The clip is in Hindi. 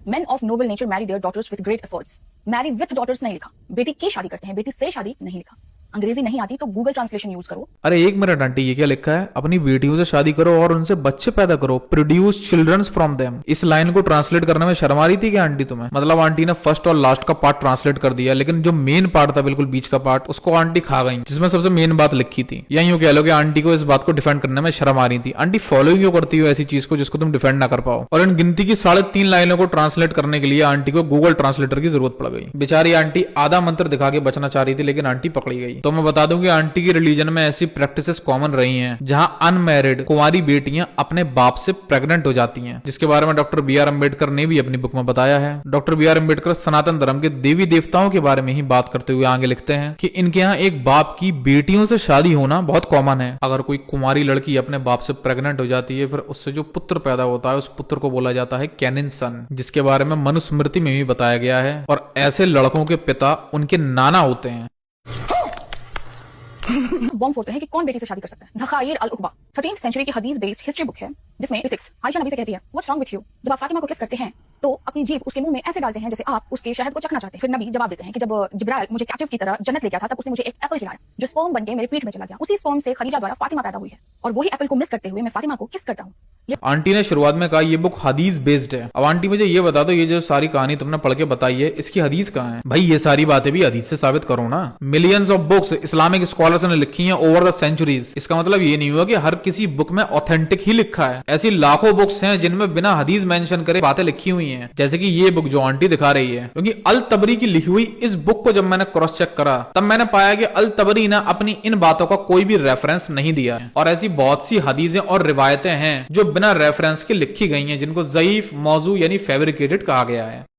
Men of noble nature marry their daughters with great efforts. Marry with daughters नहीं लिखा, बेटी की शादी करते हैं, बेटी से शादी नहीं लिखा। अंग्रेजी नहीं आती तो गूगल ट्रांसलेशन यूज करो। अरे एक मिनट आंटी, ये क्या लिखा है? अपनी बेटियों से शादी करो और उनसे बच्चे पैदा करो, प्रोड्यूस चिल्ड्रंस फ्रॉम देम। इस लाइन को ट्रांसलेट करने में शर्म आ रही थी क्या आंटी तुम्हें? मतलब आंटी ने फर्स्ट और लास्ट का पार्ट ट्रांसलेट कर दिया, लेकिन जो मेन पार्ट था, बिल्कुल बीच का पार्ट, उसको आंटी खा गई, जिसमें सबसे मेन बात लिखी थी। या यूं कह लो कि आंटी को इस बात को डिफेंड करने में शर्म आ रही थी। आंटी फॉलो क्यों करती हो ऐसी चीज को जिसको तुम डिफेंड ना कर पाओ? और इन गिनती की 3.5 लाइनों को ट्रांसलेट करने के लिए आंटी को गूगल ट्रांसलेटर की जरूरत पड़ गई। बेचारी आंटी आधा मंत्र दिखा के बचना चाह रही थी, लेकिन आंटी पकड़ी गई। तो मैं बता दूं कि आंटी की रिलीजन में ऐसी प्रैक्टिसेस कॉमन रही हैं जहां अनमैरिड कुंवारी बेटियां अपने बाप से प्रेग्नेंट हो जाती हैं, जिसके बारे में डॉक्टर बी आर अम्बेडकर ने भी अपनी बुक में बताया है। डॉक्टर बी आर अम्बेडकर सनातन धर्म के देवी देवताओं के बारे में ही बात करते हुए आगे लिखते हैं कि इनके यहाँ एक बाप की बेटियों से शादी होना बहुत कॉमन है। अगर कोई कुंवारी लड़की अपने बाप से प्रेग्नेंट हो जाती है, फिर उससे जो पुत्र पैदा होता है, उस पुत्र को बोला जाता है कैनिन सन, जिसके बारे में मनुस्मृति में भी बताया गया है। और ऐसे लड़कों के पिता उनके नाना होते हैं। बॉम्ब फोड़ते हैं कि कौन बेटी से शादी कर सकता है। धखाइर अल उकबा 13th सेंचुरी की हदीस बेस्ड हिस्ट्री बुक है, जिसमें फिजिक्स आयशा नबी से कहती है व्हाट्स रॉन्ग विथ यू। जब आप फातिमा को किस करते हैं तो अपनी जीभ उसके मुंह में ऐसे डालते हैं जैसे आप उसके शहद को चखना चाहते हैं। फिर नबी जवाब देते हैं कि जब जिब्राइल मुझे कैप्टिव की तरह जन्नत ले गया था, तब उसने मुझे एक एप्पल खिलाया जो स्पर्म बनके मेरे पीठ में चला गया। उसी स्पर्म से खदीजा द्वारा फातिमा पैदा हुई है, और वही एप्पल को मिस करते हुए मैं फातिमा को किस करता हूँ। आंटी ने शुरुआत में कहा ये बुक हदीस बेस्ड है। अब आंटी मुझे ये बता दो, ये जो सारी कहानी तुमने पढ़ के बताई है, इसकी हदीस कहाँ है? भाई ये सारी बातें भी हदीस से साबित करो ना। Millions of books Islamic scholars ने लिखी हैं ओवर द सेंचुरीज। इसका मतलब ये नहीं हुआ कि हर किसी बुक में ऑथेंटिक ही लिखा है। ऐसी लाखों बुक्स हैं जिनमें बिना हदीस मेंशन करे बातें लिखी हुई हैं, जैसे कि ये बुक जो आंटी दिखा रही है। क्योंकि अल तबरी की लिखी हुई इस बुक को जब मैंने क्रॉस चेक करा, तब मैंने पाया कि अल तबरी ने अपनी इन बातों का कोई भी रेफरेंस नहीं दिया है। और ऐसी बहुत सी हदीसें और रिवायतें हैं जो बिना रेफरेंस के लिखी गई हैं, जिनको ज़ईफ मौजू यानी फैब्रिकेटेड कहा गया है।